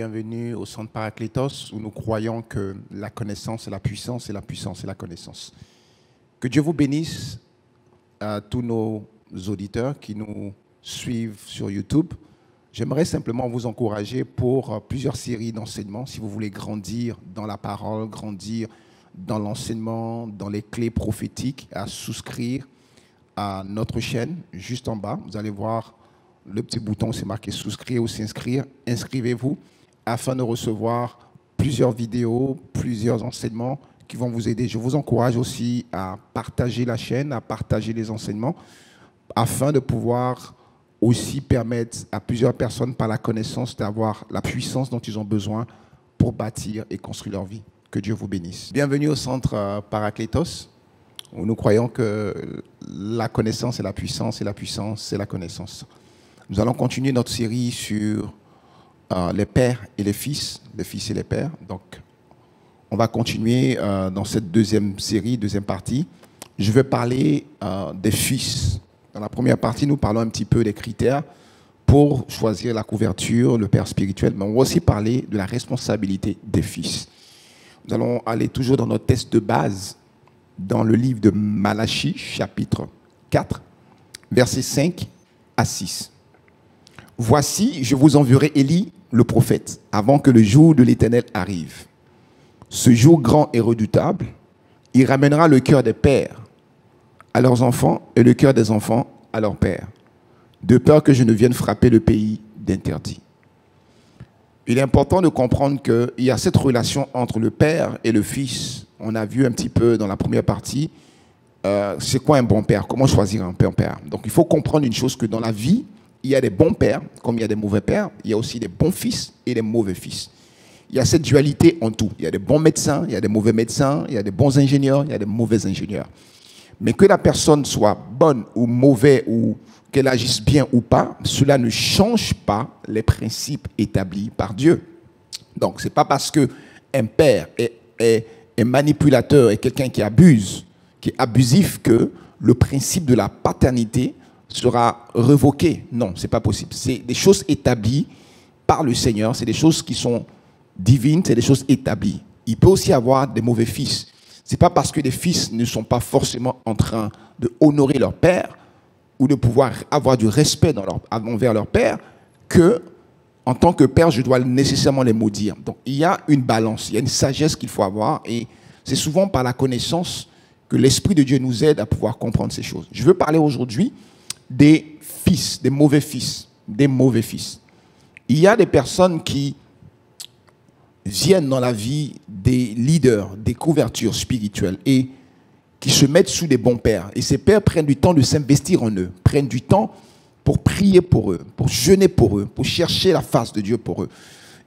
bienvenue au Centre Paraclétos où nous croyons que la connaissance est la puissance et la puissance est la connaissance. Que Dieu vous bénisse à tous nos auditeurs qui nous suivent sur YouTube. J'aimerais simplement vous encourager pour plusieurs séries d'enseignements si vous voulez grandir dans la parole, grandir dans l'enseignement, dans les clés prophétiques, à souscrire à notre chaîne juste en bas. Vous allez voir le petit bouton, c'est marqué souscrire ou s'inscrire. Inscrivez-vous afin de recevoir plusieurs vidéos, plusieurs enseignements qui vont vous aider. Je vous encourage aussi à partager la chaîne, à partager les enseignements afin de pouvoir aussi permettre à plusieurs personnes par la connaissance d'avoir la puissance dont ils ont besoin pour bâtir et construire leur vie. Que Dieu vous bénisse. Bienvenue au Centre Paraclétos où nous croyons que la connaissance est la puissance et la puissance c'est la connaissance. Nous allons continuer notre série sur les pères et les fils et les pères. Donc, on va continuer dans cette deuxième série, deuxième partie. Je vais parler des fils. Dans la première partie, nous parlons un petit peu des critères pour choisir la couverture, le père spirituel, mais on va aussi parler de la responsabilité des fils. Nous allons aller toujours dans notre texte de base, dans le livre de Malachie, chapitre 4, versets 5 à 6. « Voici, je vous enverrai Élie, le prophète, avant que le jour de l'Éternel arrive. Ce jour grand et redoutable, il ramènera le cœur des pères à leurs enfants et le cœur des enfants à leurs pères, de peur que je ne vienne frapper le pays d'interdit. » Il est important de comprendre qu'il y a cette relation entre le père et le fils. On a vu un petit peu dans la première partie, c'est quoi un bon père? Comment choisir un bon père? Donc il faut comprendre une chose, que dans la vie, il y a des bons pères, comme il y a des mauvais pères. Il y a aussi des bons fils et des mauvais fils. Il y a cette dualité en tout. Il y a des bons médecins, il y a des mauvais médecins, il y a des bons ingénieurs, il y a des mauvais ingénieurs. Mais que la personne soit bonne ou mauvaise, ou qu'elle agisse bien ou pas, cela ne change pas les principes établis par Dieu. Donc, ce n'est pas parce qu'un père est manipulateur et quelqu'un qui abuse, qui est abusif, que le principe de la paternité sera revoqué. Non, ce n'est pas possible. C'est des choses établies par le Seigneur, c'est des choses qui sont divines, c'est des choses établies. Il peut aussi avoir des mauvais fils. Ce n'est pas parce que les fils ne sont pas forcément en train de honorer leur père ou de pouvoir avoir du respect envers leur père que, en tant que père, je dois nécessairement les maudire. Donc, il y a une balance, il y a une sagesse qu'il faut avoir, et c'est souvent par la connaissance que l'Esprit de Dieu nous aide à pouvoir comprendre ces choses. Je veux parler aujourd'hui des fils, des mauvais fils, des mauvais fils. Il y a des personnes qui viennent dans la vie des leaders, des couvertures spirituelles et qui se mettent sous des bons pères. Et ces pères prennent du temps de s'investir en eux, prennent du temps pour prier pour eux, pour jeûner pour eux, pour chercher la face de Dieu pour eux.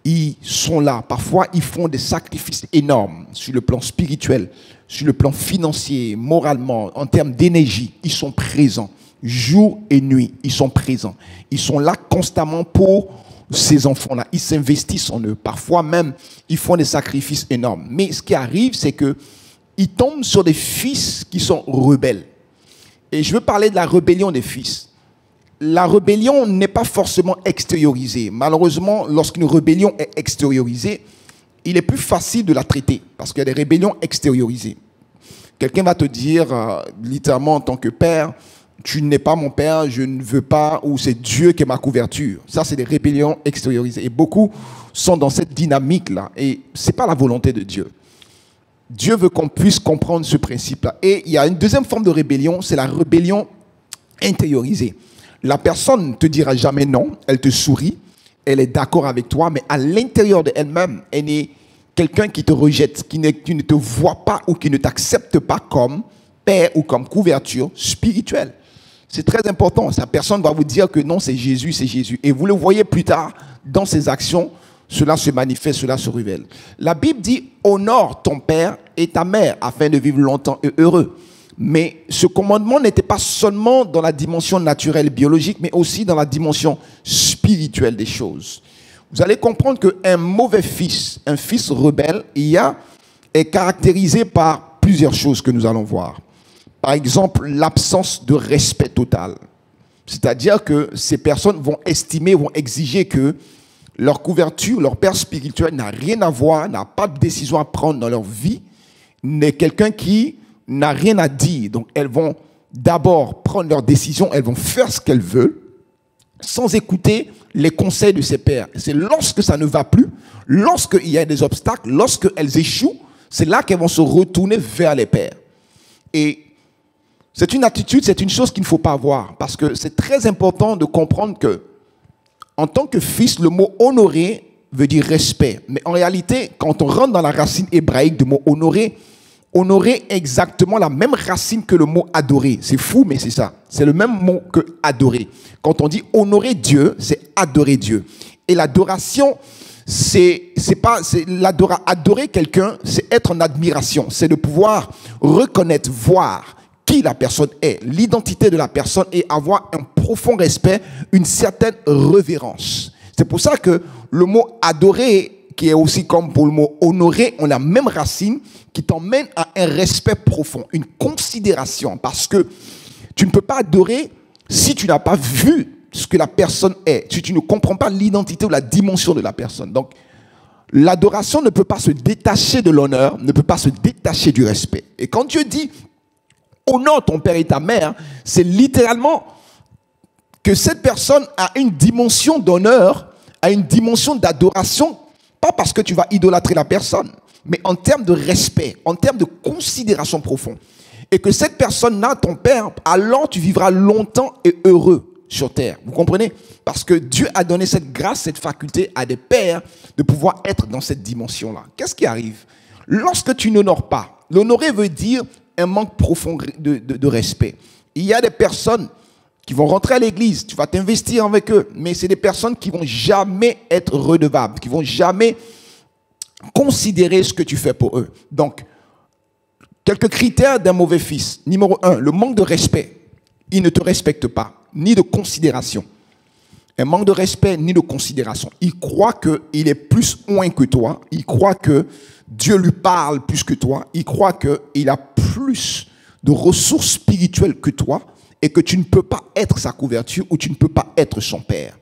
Ils sont là. Parfois, ils font des sacrifices énormes sur le plan spirituel, sur le plan financier, moralement, en termes d'énergie. Ils sont présents. Jour et nuit, ils sont présents. Ils sont là constamment pour ces enfants-là. Ils s'investissent en eux. Parfois même, ils font des sacrifices énormes. Mais ce qui arrive, c'est qu'ils tombent sur des fils qui sont rebelles. Et je veux parler de la rébellion des fils. La rébellion n'est pas forcément extériorisée. Malheureusement, lorsqu'une rébellion est extériorisée, il est plus facile de la traiter parce qu'il y a des rébellions extériorisées. Quelqu'un va te dire, littéralement en tant que père, tu n'es pas mon père, je ne veux pas, ou c'est Dieu qui est ma couverture. Ça, c'est des rébellions extériorisées. Et beaucoup sont dans cette dynamique-là. Et ce n'est pas la volonté de Dieu. Dieu veut qu'on puisse comprendre ce principe-là. Et il y a une deuxième forme de rébellion, c'est la rébellion intériorisée. La personne ne te dira jamais non, elle te sourit, elle est d'accord avec toi, mais à l'intérieur d'elle-même, elle est quelqu'un qui te rejette, qui ne te voit pas ou qui ne t'accepte pas comme père ou comme couverture spirituelle. C'est très important. Sa personne va vous dire que non, c'est Jésus, c'est Jésus. Et vous le voyez plus tard dans ses actions, cela se manifeste, cela se révèle. La Bible dit « Honore ton père et ta mère afin de vivre longtemps et heureux ». Mais ce commandement n'était pas seulement dans la dimension naturelle et biologique, mais aussi dans la dimension spirituelle des choses. Vous allez comprendre qu'un mauvais fils, un fils rebelle, est caractérisé par plusieurs choses que nous allons voir. Par exemple, l'absence de respect total. C'est-à-dire que ces personnes vont estimer, vont exiger que leur couverture, leur père spirituel n'a rien à voir, n'a pas de décision à prendre dans leur vie, n'est quelqu'un qui n'a rien à dire. Donc elles vont d'abord prendre leurs décisions, elles vont faire ce qu'elles veulent, sans écouter les conseils de ses pères. C'est lorsque ça ne va plus, lorsqu'il y a des obstacles, lorsqu'elles échouent, c'est là qu'elles vont se retourner vers les pères. Et c'est une attitude, c'est une chose qu'il ne faut pas avoir, parce que c'est très important de comprendre que, en tant que fils, le mot honorer veut dire respect. Mais en réalité, quand on rentre dans la racine hébraïque du mot honorer, honorer est exactement la même racine que le mot adorer. C'est fou, mais c'est ça. C'est le même mot que adorer. Quand on dit honorer Dieu, c'est adorer Dieu. Et l'adoration, adorer quelqu'un, c'est être en admiration. C'est de pouvoir reconnaître, voir qui la personne est, l'identité de la personne et avoir un profond respect, une certaine révérence. C'est pour ça que le mot adorer, qui est aussi comme pour le mot honorer, ont la même racine qui t'emmène à un respect profond, une considération. Parce que tu ne peux pas adorer si tu n'as pas vu ce que la personne est, si tu ne comprends pas l'identité ou la dimension de la personne. Donc, l'adoration ne peut pas se détacher de l'honneur, ne peut pas se détacher du respect. Et quand Dieu dit honore ton père et ta mère, c'est littéralement que cette personne a une dimension d'honneur, a une dimension d'adoration, pas parce que tu vas idolâtrer la personne, mais en termes de respect, en termes de considération profonde. Et que cette personne-là, ton père, alors tu vivras longtemps et heureux sur terre. Vous comprenez? Parce que Dieu a donné cette grâce, cette faculté à des pères de pouvoir être dans cette dimension-là. Qu'est-ce qui arrive? Lorsque tu n'honores pas, l'honorer veut dire un manque profond de respect. Il y a des personnes qui vont rentrer à l'église, tu vas t'investir avec eux, mais c'est des personnes qui vont jamais être redevables, qui vont jamais considérer ce que tu fais pour eux. Donc, quelques critères d'un mauvais fils. Numéro 1, le manque de respect. Il ne te respecte pas, ni de considération. Un manque de respect, ni de considération. Il croit qu'il est plus loin que toi. Il croit que Dieu lui parle plus que toi. Il croit qu'il a plus de ressources spirituelles que toi et que tu ne peux pas être sa couverture ou tu ne peux pas être son père.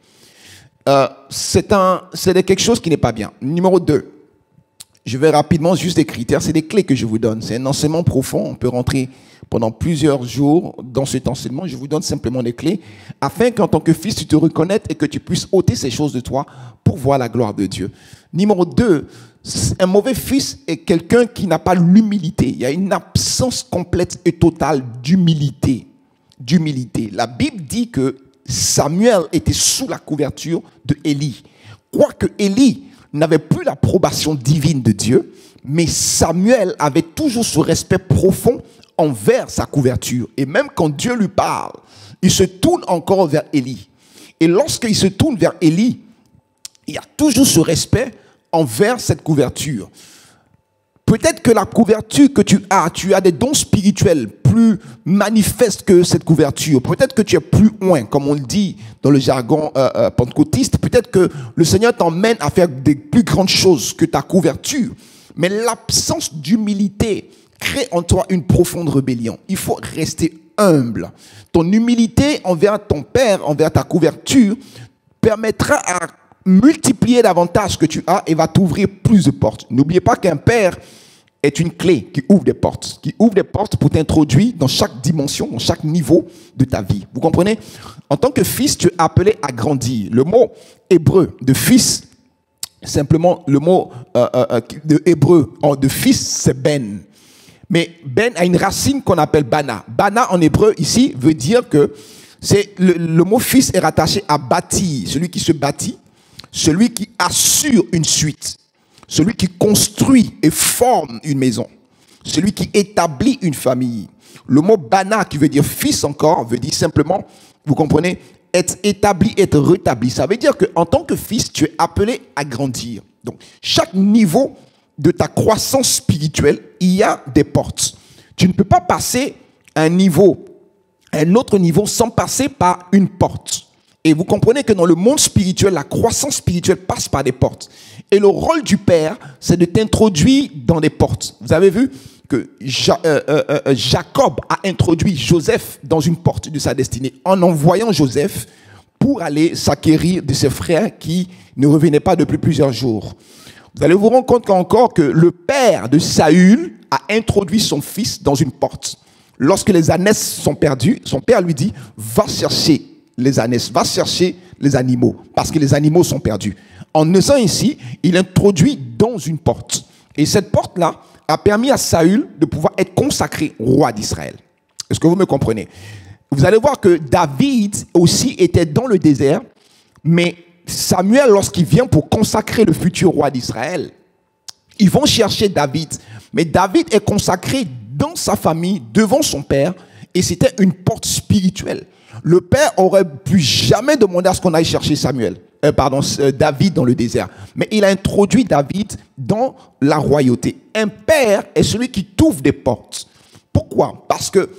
C'est quelque chose qui n'est pas bien. Numéro 2. Je vais rapidement, juste des critères, c'est des clés que je vous donne. C'est un enseignement profond, on peut rentrer pendant plusieurs jours dans cet enseignement. Je vous donne simplement des clés afin qu'en tant que fils, tu te reconnaisses et que tu puisses ôter ces choses de toi pour voir la gloire de Dieu. Numéro 2, un mauvais fils est quelqu'un qui n'a pas l'humilité. Il y a une absence complète et totale d'humilité. La Bible dit que Samuel était sous la couverture de Élie. Quoique Élie n'avait plus l'approbation divine de Dieu, mais Samuel avait toujours ce respect profond envers sa couverture. Et même quand Dieu lui parle, il se tourne encore vers Élie. Et lorsqu'il se tourne vers Élie, il y a toujours ce respect envers cette couverture. Peut-être que la couverture que tu as des dons spirituels plus manifestes que cette couverture. Peut-être que tu es plus loin, comme on le dit dans le jargon pentecôtiste. Peut-être que le Seigneur t'emmène à faire des plus grandes choses que ta couverture. Mais l'absence d'humilité crée en toi une profonde rébellion. Il faut rester humble. Ton humilité envers ton Père, envers ta couverture, permettra à multiplier davantage ce que tu as et va t'ouvrir plus de portes. N'oubliez pas qu'un père est une clé qui ouvre des portes pour t'introduire dans chaque dimension, dans chaque niveau de ta vie. Vous comprenez? En tant que fils, tu es appelé à grandir. Le mot hébreu de fils, simplement le mot de hébreu de fils, c'est ben. Mais ben a une racine qu'on appelle bana. Bana en hébreu ici veut dire que c'est le mot fils est rattaché à bâtir, celui qui se bâtit, celui qui assure une suite, celui qui construit et forme une maison, celui qui établit une famille. Le mot bana, qui veut dire fils encore, veut dire simplement, vous comprenez, être établi, être rétabli. Ça veut dire qu'en tant que fils, tu es appelé à grandir. Donc, chaque niveau de ta croissance spirituelle, il y a des portes. Tu ne peux pas passer à un autre niveau sans passer par une porte. Et vous comprenez que dans le monde spirituel, la croissance spirituelle passe par des portes. Et le rôle du Père, c'est de t'introduire dans des portes. Vous avez vu que Jacob a introduit Joseph dans une porte de sa destinée en envoyant Joseph pour aller s'acquérir de ses frères qui ne revenaient pas depuis plusieurs jours. Vous allez vous rendre compte qu'encore que le père de Saül a introduit son fils dans une porte. Lorsque les ânesses sont perdues, son père lui dit, va chercher les ânesses, va chercher les animaux, parce que les animaux sont perdus. En faisant ici, il introduit dans une porte. Et cette porte-là a permis à Saül de pouvoir être consacré roi d'Israël. Est-ce que vous me comprenez? Vous allez voir que David aussi était dans le désert, mais Samuel, lorsqu'il vient pour consacrer le futur roi d'Israël, ils vont chercher David. Mais David est consacré dans sa famille, devant son père, et c'était une porte spirituelle. Le père aurait pu jamais demander à ce qu'on aille chercher David dans le désert. Mais il a introduit David dans la royauté. Un père est celui qui t'ouvre des portes. Pourquoi? Parce que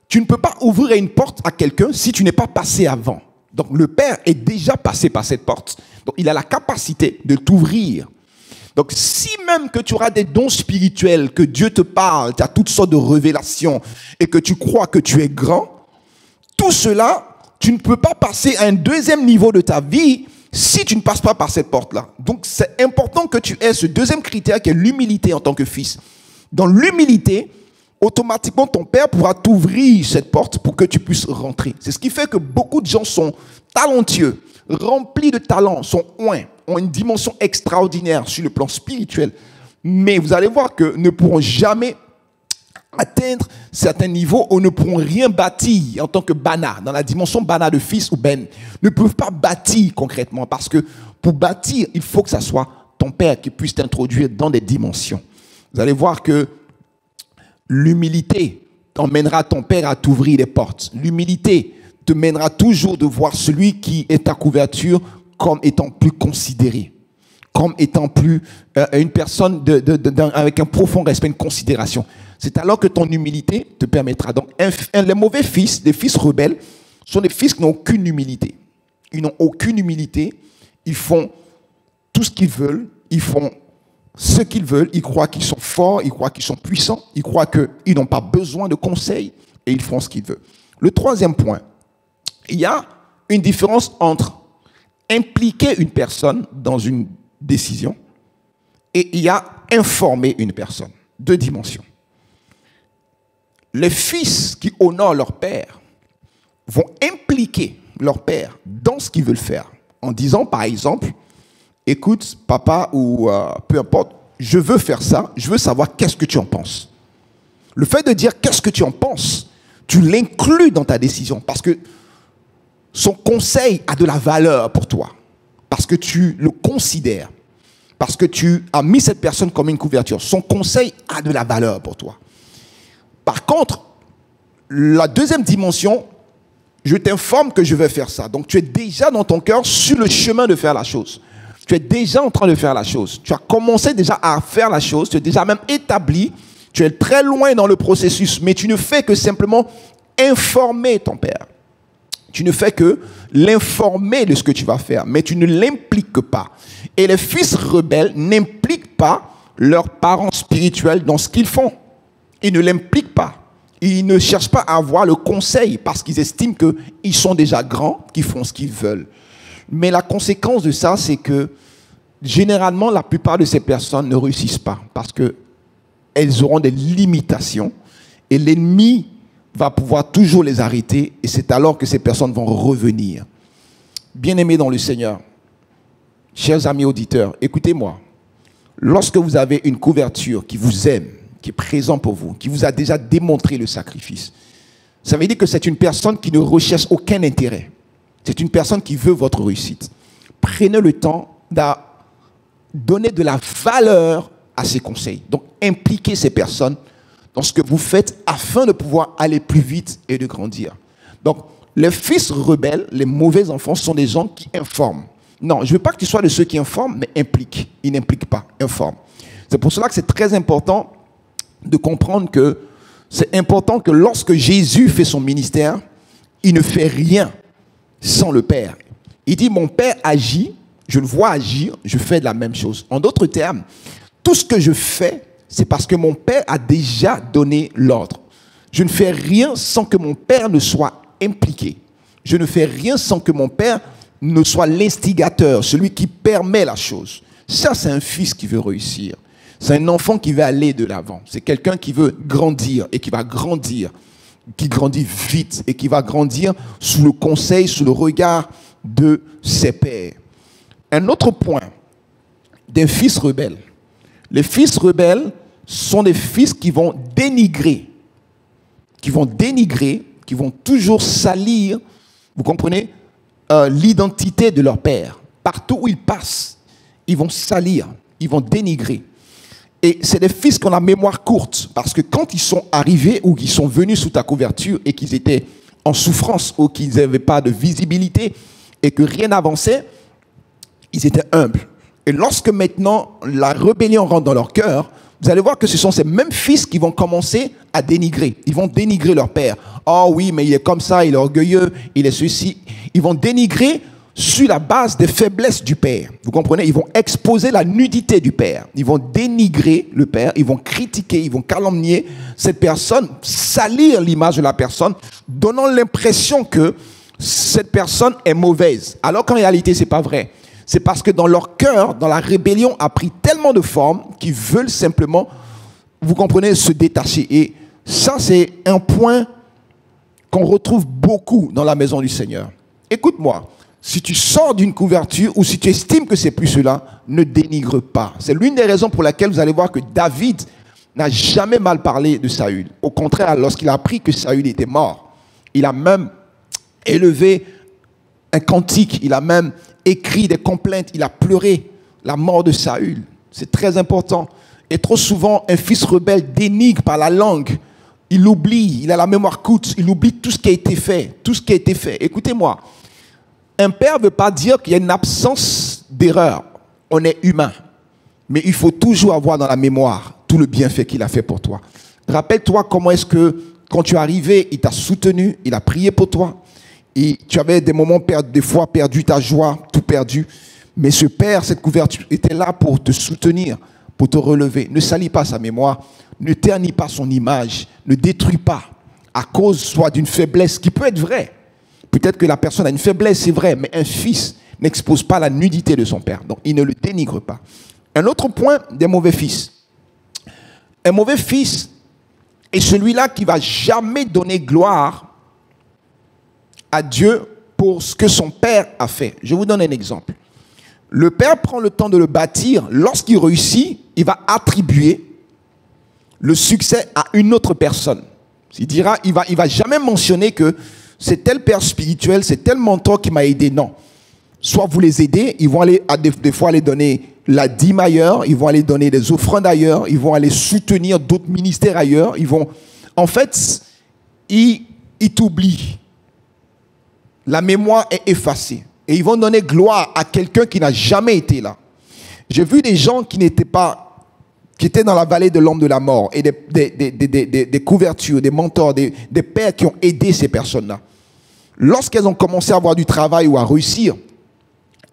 tu ne peux pas ouvrir une porte à quelqu'un si tu n'es pas passé avant. Donc le père est déjà passé par cette porte. Donc il a la capacité de t'ouvrir. Donc si même que tu auras des dons spirituels, que Dieu te parle, tu as toutes sortes de révélations et que tu crois que tu es grand, tout cela, tu ne peux pas passer à un deuxième niveau de ta vie si tu ne passes pas par cette porte-là. Donc c'est important que tu aies ce deuxième critère qui est l'humilité en tant que fils. Dans l'humilité, automatiquement ton père pourra t'ouvrir cette porte pour que tu puisses rentrer. C'est ce qui fait que beaucoup de gens sont talentueux, remplis de talents, sont oints, ont une dimension extraordinaire sur le plan spirituel. Mais vous allez voir que ne pourront jamais atteindre certains niveaux ou ne pourront rien bâtir en tant que Bana, dans la dimension Bana de fils ou Ben, ne peuvent pas bâtir concrètement parce que pour bâtir, il faut que ça soit ton père qui puisse t'introduire dans des dimensions. Vous allez voir que l'humilité t'emmènera ton père à t'ouvrir les portes. L'humilité te mènera toujours de voir celui qui est ta couverture comme étant plus considéré, comme étant plus une personne avec un profond respect, une considération. C'est alors que ton humilité te permettra. Donc, les mauvais fils, les fils rebelles, sont des fils qui n'ont aucune humilité. Ils n'ont aucune humilité. Ils font tout ce qu'ils veulent. Ils font ce qu'ils veulent. Ils croient qu'ils sont forts. Ils croient qu'ils sont puissants. Ils croient qu'ils n'ont pas besoin de conseils. Et ils font ce qu'ils veulent. Le troisième point, il y a une différence entre impliquer une personne dans une décision et il y a informer une personne. Deux dimensions. Les fils qui honorent leur père vont impliquer leur père dans ce qu'ils veulent faire. En disant, par exemple, écoute, papa, ou peu importe, je veux faire ça, je veux savoir qu'est-ce que tu en penses. Le fait de dire qu'est-ce que tu en penses, tu l'inclus dans ta décision parce que son conseil a de la valeur pour toi. Parce que tu le considères. Parce que tu as mis cette personne comme une couverture. Son conseil a de la valeur pour toi. Par contre, la deuxième dimension, je t'informe que je vais faire ça. Donc, tu es déjà dans ton cœur sur le chemin de faire la chose. Tu es déjà en train de faire la chose. Tu as commencé déjà à faire la chose. Tu es déjà même établi. Tu es très loin dans le processus. Mais tu ne fais que simplement informer ton père. Tu ne fais que l'informer de ce que tu vas faire. Mais tu ne l'impliques pas. Et les fils rebelles n'impliquent pas leurs parents spirituels dans ce qu'ils font. Ils ne l'impliquent pas. Ils ne cherchent pas à avoir le conseil parce qu'ils estiment qu'ils sont déjà grands, qu'ils font ce qu'ils veulent. Mais la conséquence de ça, c'est que généralement, la plupart de ces personnes ne réussissent pas parce qu'elles auront des limitations et l'ennemi va pouvoir toujours les arrêter et c'est alors que ces personnes vont revenir. Bien-aimés dans le Seigneur, chers amis auditeurs, écoutez-moi. Lorsque vous avez une couverture qui vous aime, qui est présent pour vous, qui vous a déjà démontré le sacrifice, ça veut dire que c'est une personne qui ne recherche aucun intérêt. C'est une personne qui veut votre réussite. Prenez le temps de donner de la valeur à ses conseils. Donc, impliquez ces personnes dans ce que vous faites afin de pouvoir aller plus vite et de grandir. Donc, les fils rebelles, les mauvais enfants, sont des gens qui informent. Non, je ne veux pas que tu sois de ceux qui informent, mais impliquent. Ils n'impliquent pas, informent. C'est pour cela que c'est très important de comprendre que c'est important que lorsque Jésus fait son ministère, il ne fait rien sans le Père. Il dit, mon Père agit, je le vois agir, je fais de la même chose. En d'autres termes, tout ce que je fais, c'est parce que mon Père a déjà donné l'ordre. Je ne fais rien sans que mon Père ne soit impliqué. Je ne fais rien sans que mon Père ne soit l'instigateur, celui qui permet la chose. Ça, c'est un fils qui veut réussir. C'est un enfant qui veut aller de l'avant. C'est quelqu'un qui veut grandir et qui va grandir, qui grandit vite et qui va grandir sous le conseil, sous le regard de ses pairs. Un autre point des fils rebelles. Les fils rebelles sont des fils qui vont dénigrer, qui vont toujours salir, vous comprenez, l'identité de leur père. Partout où ils passent, ils vont salir, ils vont dénigrer. Et c'est des fils qui ont la mémoire courte, parce que quand ils sont arrivés ou qu'ils sont venus sous ta couverture et qu'ils étaient en souffrance ou qu'ils n'avaient pas de visibilité et que rien n'avançait, ils étaient humbles. Et lorsque maintenant la rébellion rentre dans leur cœur, vous allez voir que ce sont ces mêmes fils qui vont commencer à dénigrer. Ils vont dénigrer leur père. Oh oui, mais il est comme ça, il est orgueilleux, il est ceci. Ils vont dénigrer sur la base des faiblesses du père. Vous comprenez? Ils vont exposer la nudité du père. Ils vont dénigrer le père, ils vont critiquer, ils vont calomnier cette personne, salir l'image de la personne, donnant l'impression que cette personne est mauvaise. Alors qu'en réalité, ce n'est pas vrai. C'est parce que dans leur cœur, dans la rébellion, a pris tellement de formes qu'ils veulent simplement, vous comprenez, se détacher. Et ça, c'est un point qu'on retrouve beaucoup dans la maison du Seigneur. Écoute-moi, si tu sors d'une couverture ou si tu estimes que c'est plus cela, ne dénigre pas. C'est l'une des raisons pour laquelle vous allez voir que David n'a jamais mal parlé de Saül. Au contraire, lorsqu'il a appris que Saül était mort, il a même élevé un cantique, il a même écrit des complaintes, il a pleuré la mort de Saül. C'est très important. Et trop souvent, un fils rebelle dénigre par la langue. Il oublie, il a la mémoire courte, il oublie tout ce qui a été fait, tout ce qui a été fait. Écoutez-moi, un père ne veut pas dire qu'il y a une absence d'erreur. On est humain. Mais il faut toujours avoir dans la mémoire tout le bienfait qu'il a fait pour toi. Rappelle-toi comment est-ce que, quand tu es arrivé, il t'a soutenu, il a prié pour toi. Et tu avais des moments perdus, des fois perdu ta joie, tout perdu. Mais ce père, cette couverture, était là pour te soutenir, pour te relever. Ne salis pas sa mémoire, ne ternis pas son image, ne détruis pas à cause soit d'une faiblesse qui peut être vraie. Peut-être que la personne a une faiblesse, c'est vrai, mais un fils n'expose pas la nudité de son père. Donc, il ne le dénigre pas. Un autre point des mauvais fils. Un mauvais fils est celui-là qui ne va jamais donner gloire à Dieu pour ce que son père a fait. Je vous donne un exemple. Le père prend le temps de le bâtir. Lorsqu'il réussit, il va attribuer le succès à une autre personne. Il dira, il va jamais mentionner que c'est tel père spirituel, c'est tel mentor qui m'a aidé. Non. Soit vous les aidez, ils vont aller, des fois aller donner la dîme ailleurs, ils vont aller donner des offrandes ailleurs, ils vont aller soutenir d'autres ministères ailleurs. Ils vont, en fait, ils t'oublient. La mémoire est effacée. Et ils vont donner gloire à quelqu'un qui n'a jamais été là. J'ai vu des gens qui n'étaient pas, qui étaient dans la vallée de l'ombre de la mort, et des couvertures, des mentors, des pères qui ont aidé ces personnes-là. Lorsqu'elles ont commencé à avoir du travail ou à réussir,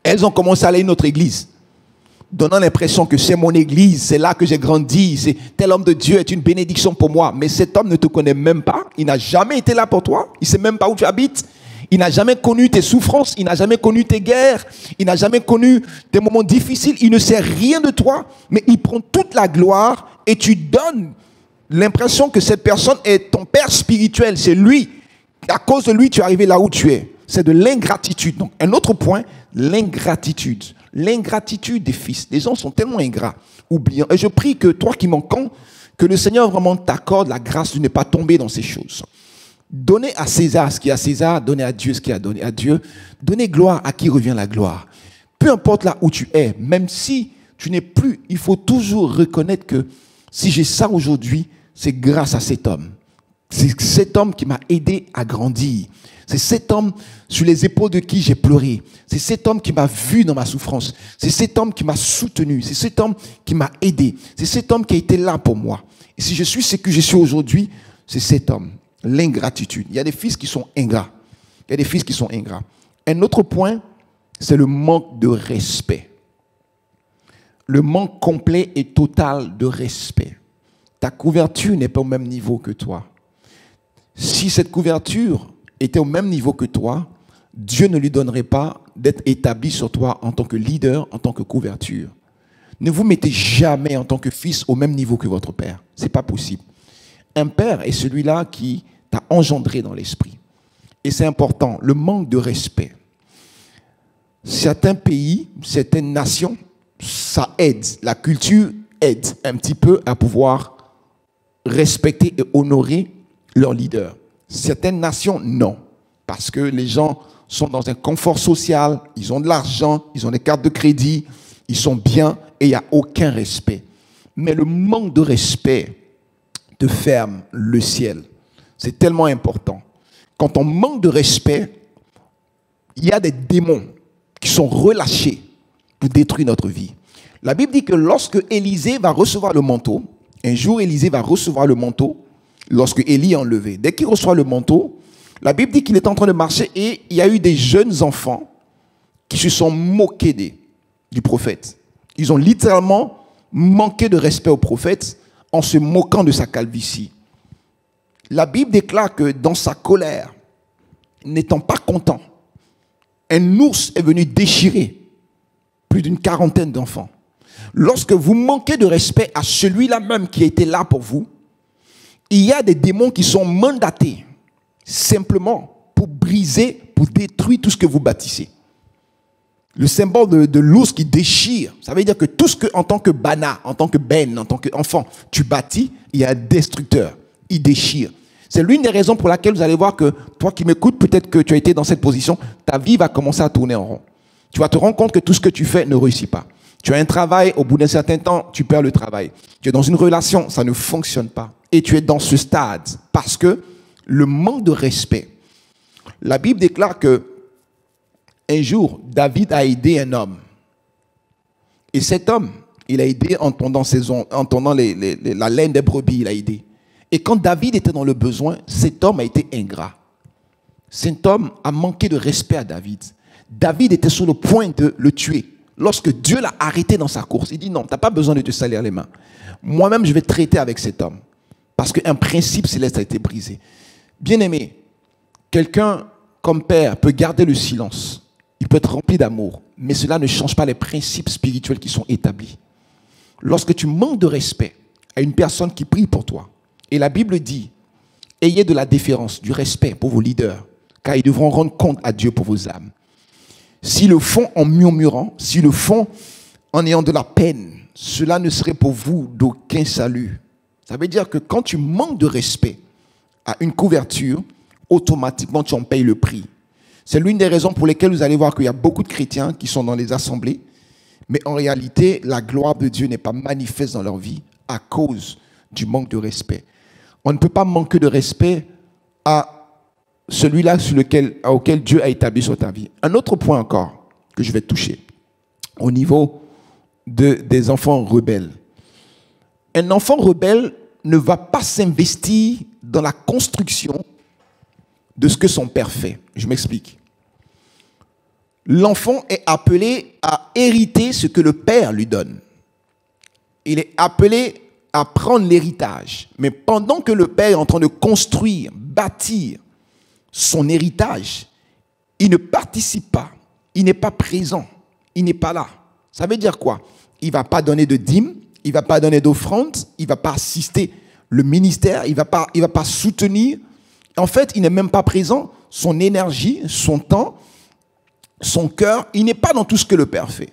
elles ont commencé à aller à une autre église, donnant l'impression que c'est mon église, c'est là que j'ai grandi, tel homme de Dieu est une bénédiction pour moi. Mais cet homme ne te connaît même pas, il n'a jamais été là pour toi, il ne sait même pas où tu habites. Il n'a jamais connu tes souffrances, il n'a jamais connu tes guerres, il n'a jamais connu tes moments difficiles, il ne sait rien de toi, mais il prend toute la gloire et tu donnes l'impression que cette personne est ton père spirituel, c'est lui. À cause de lui, tu es arrivé là où tu es. C'est de l'ingratitude. Donc, un autre point, l'ingratitude. L'ingratitude des fils. Les gens sont tellement ingrats, oubliants. Et je prie que toi qui m'entends, que le Seigneur vraiment t'accorde la grâce de ne pas tomber dans ces choses. Donnez à César ce qui est à César, donnez à Dieu ce qui est donné à Dieu. Donnez gloire à qui revient la gloire. Peu importe là où tu es, même si tu n'es plus, il faut toujours reconnaître que si j'ai ça aujourd'hui, c'est grâce à cet homme. C'est cet homme qui m'a aidé à grandir. C'est cet homme sur les épaules de qui j'ai pleuré. C'est cet homme qui m'a vu dans ma souffrance. C'est cet homme qui m'a soutenu. C'est cet homme qui m'a aidé. C'est cet homme qui a été là pour moi. Et si je suis ce que je suis aujourd'hui, c'est cet homme. L'ingratitude. Il y a des fils qui sont ingrats. Il y a des fils qui sont ingrats. Un autre point, c'est le manque de respect. Le manque complet et total de respect. Ta couverture n'est pas au même niveau que toi. Si cette couverture était au même niveau que toi, Dieu ne lui donnerait pas d'être établi sur toi en tant que leader, en tant que couverture. Ne vous mettez jamais en tant que fils au même niveau que votre père. Ce n'est pas possible. Un père est celui-là qui t'a engendré dans l'esprit. Et c'est important, le manque de respect. Certains pays, certaines nations, ça aide. La culture aide un petit peu à pouvoir respecter et honorer leurs leaders. Certaines nations, non. Parce que les gens sont dans un confort social, ils ont de l'argent, ils ont des cartes de crédit, ils sont bien et il n'y a aucun respect. Mais le manque de respect te ferme le ciel. C'est tellement important. Quand on manque de respect, il y a des démons qui sont relâchés pour détruire notre vie. La Bible dit que lorsque Élisée va recevoir le manteau, un jour Élisée va recevoir le manteau, lorsque Élie est enlevé. Dès qu'il reçoit le manteau, la Bible dit qu'il est en train de marcher et il y a eu des jeunes enfants qui se sont moqués du prophète. Ils ont littéralement manqué de respect au prophète en se moquant de sa calvitie. La Bible déclare que dans sa colère, n'étant pas content, un ours est venu déchirer plus d'une quarantaine d'enfants. Lorsque vous manquez de respect à celui-là même qui a été là pour vous, il y a des démons qui sont mandatés simplement pour briser, pour détruire tout ce que vous bâtissez. Le symbole de l'ours qui déchire, ça veut dire que tout ce que, en tant que bana, en tant que ben, en tant qu'enfant, tu bâtis, il y a un destructeur, il déchire. C'est l'une des raisons pour laquelle vous allez voir que, toi qui m'écoutes, peut-être que tu as été dans cette position, ta vie va commencer à tourner en rond. Tu vas te rendre compte que tout ce que tu fais ne réussit pas. Tu as un travail, au bout d'un certain temps, tu perds le travail. Tu es dans une relation, ça ne fonctionne pas. Et tu es dans ce stade parce que le manque de respect. La Bible déclare que un jour, David a aidé un homme. Et cet homme, il a aidé en tondant la laine des brebis, il a aidé. Et quand David était dans le besoin, cet homme a été ingrat. Cet homme a manqué de respect à David. David était sur le point de le tuer. Lorsque Dieu l'a arrêté dans sa course, il dit non, tu n'as pas besoin de te salir les mains. Moi-même, je vais traiter avec cet homme. Parce qu'un principe céleste a été brisé. Bien-aimé, quelqu'un comme père peut garder le silence. Il peut être rempli d'amour, mais cela ne change pas les principes spirituels qui sont établis. Lorsque tu manques de respect à une personne qui prie pour toi, et la Bible dit, ayez de la déférence, du respect pour vos leaders, car ils devront rendre compte à Dieu pour vos âmes. S'ils le font en murmurant, s'ils le font en ayant de la peine, cela ne serait pour vous d'aucun salut. Ça veut dire que quand tu manques de respect à une couverture, automatiquement tu en payes le prix. C'est l'une des raisons pour lesquelles vous allez voir qu'il y a beaucoup de chrétiens qui sont dans les assemblées, mais en réalité, la gloire de Dieu n'est pas manifeste dans leur vie à cause du manque de respect. On ne peut pas manquer de respect à celui-là auquel Dieu a établi sur ta vie. Un autre point encore que je vais toucher au niveau des enfants rebelles. Un enfant rebelle ne va pas s'investir dans la construction de ce que son père fait. Je m'explique. L'enfant est appelé à hériter ce que le père lui donne. Il est appelé à prendre l'héritage. Mais pendant que le père est en train de construire, bâtir son héritage, il ne participe pas. Il n'est pas présent. Il n'est pas là. Ça veut dire quoi? Il ne va pas donner de dîmes, il ne va pas donner d'offrandes, il ne va pas assister le ministère, il ne va pas soutenir. En fait, il n'est même pas présent. Son énergie, son temps, son cœur, il n'est pas dans tout ce que le Père fait.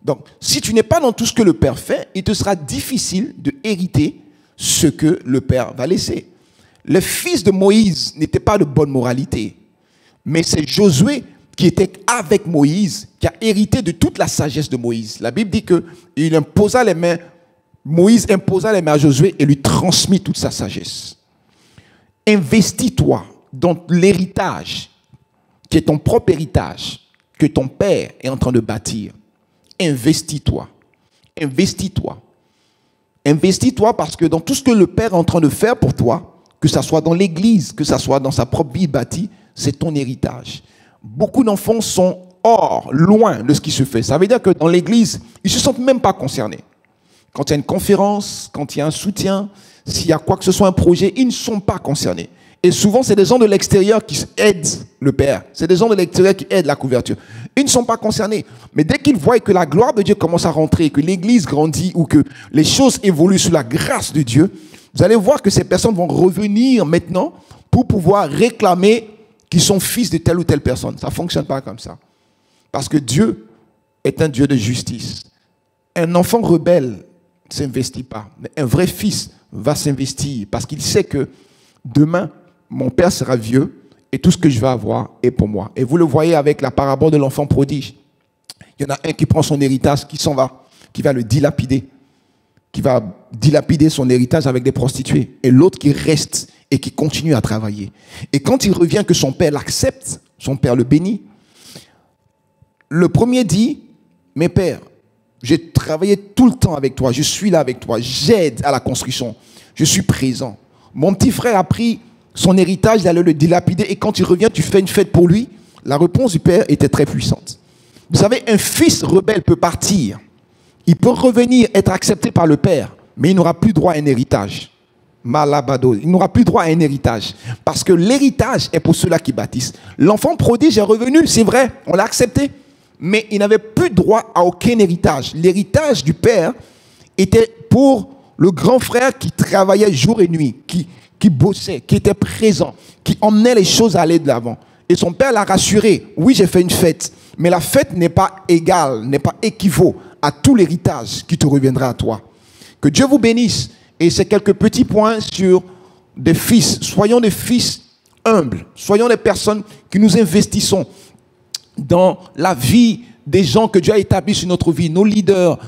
Donc, si tu n'es pas dans tout ce que le Père fait, il te sera difficile de hériter ce que le Père va laisser. Le fils de Moïse n'était pas de bonne moralité, mais c'est Josué qui était avec Moïse, qui a hérité de toute la sagesse de Moïse. La Bible dit qu'il imposa les mains, Moïse imposa les mains à Josué et lui transmit toute sa sagesse. Investis-toi dans l'héritage, qui est ton propre héritage, que ton père est en train de bâtir. Investis-toi. Investis-toi. Investis-toi parce que dans tout ce que le père est en train de faire pour toi, que ce soit dans l'église, que ce soit dans sa propre vie bâtie, c'est ton héritage. Beaucoup d'enfants sont hors, loin de ce qui se fait. Ça veut dire que dans l'église, ils ne se sentent même pas concernés. Quand il y a une conférence, quand il y a un soutien, s'il y a quoi que ce soit, un projet, ils ne sont pas concernés. Et souvent, c'est des gens de l'extérieur qui aident le Père. C'est des gens de l'extérieur qui aident la couverture. Ils ne sont pas concernés. Mais dès qu'ils voient que la gloire de Dieu commence à rentrer, que l'Église grandit ou que les choses évoluent sous la grâce de Dieu, vous allez voir que ces personnes vont revenir maintenant pour pouvoir réclamer qu'ils sont fils de telle ou telle personne. Ça ne fonctionne pas comme ça. Parce que Dieu est un Dieu de justice. Un enfant rebelle ne s'investit pas. Mais un vrai fils va s'investir parce qu'il sait que demain, mon père sera vieux et tout ce que je vais avoir est pour moi. Et vous le voyez avec la parabole de l'enfant prodige. Il y en a un qui prend son héritage, qui s'en va, qui va le dilapider, qui va dilapider son héritage avec des prostituées. Et l'autre qui reste et qui continue à travailler. Et quand il revient que son père l'accepte, son père le bénit, le premier dit, mais père, j'ai travaillé tout le temps avec toi, je suis là avec toi, j'aide à la construction, je suis présent. Mon petit frère a pris son héritage, il allait le dilapider et quand il revient, tu fais une fête pour lui. La réponse du père était très puissante. Vous savez, un fils rebelle peut partir. Il peut revenir, être accepté par le père, mais il n'aura plus droit à un héritage. Malabado, il n'aura plus droit à un héritage. Parce que l'héritage est pour ceux-là qui bâtissent. L'enfant prodige est revenu, c'est vrai, on l'a accepté. Mais il n'avait plus droit à aucun héritage. L'héritage du père était pour le grand frère qui travaillait jour et nuit, qui bossait, qui était présent, qui emmenait les choses à aller de l'avant. Et son père l'a rassuré. Oui, j'ai fait une fête, mais la fête n'est pas égale, n'est pas équivaut à tout l'héritage qui te reviendra à toi. Que Dieu vous bénisse. Et c'est quelques petits points sur des fils. Soyons des fils humbles. Soyons des personnes qui nous investissons dans la vie des gens que Dieu a établis sur notre vie, nos leaders,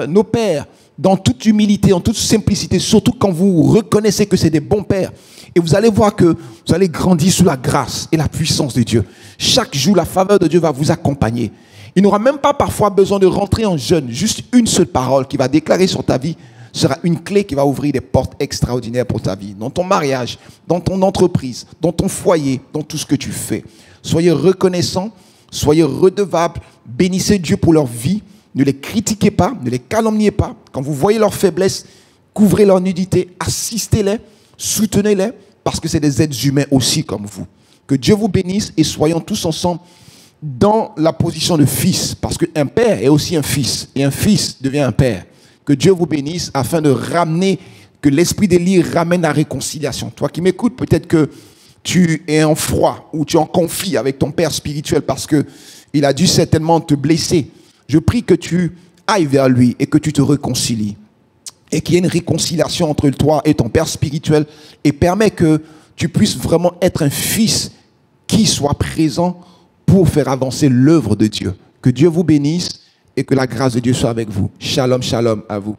nos pères, dans toute humilité, en toute simplicité, surtout quand vous reconnaissez que c'est des bons pères. Et vous allez voir que vous allez grandir sous la grâce et la puissance de Dieu. Chaque jour, la faveur de Dieu va vous accompagner. Il n'aura même pas parfois besoin de rentrer en jeûne. Juste une seule parole qui va déclarer sur ta vie sera une clé qui va ouvrir des portes extraordinaires pour ta vie. Dans ton mariage, dans ton entreprise, dans ton foyer, dans tout ce que tu fais. Soyez reconnaissants, soyez redevables, bénissez Dieu pour leur vie. Ne les critiquez pas, ne les calomniez pas. Quand vous voyez leurs faiblesses, couvrez leur nudité, assistez-les, soutenez-les, parce que c'est des êtres humains aussi comme vous. Que Dieu vous bénisse et soyons tous ensemble dans la position de fils, parce qu'un père est aussi un fils, et un fils devient un père. Que Dieu vous bénisse afin de ramener, que l'esprit d'Élie ramène la réconciliation. Toi qui m'écoutes, peut-être que tu es en froid ou tu es en conflit avec ton père spirituel parce qu'il a dû certainement te blesser. Je prie que tu ailles vers lui et que tu te réconcilies. Et qu'il y ait une réconciliation entre toi et ton père spirituel et permet que tu puisses vraiment être un fils qui soit présent pour faire avancer l'œuvre de Dieu. Que Dieu vous bénisse et que la grâce de Dieu soit avec vous. Shalom, shalom à vous.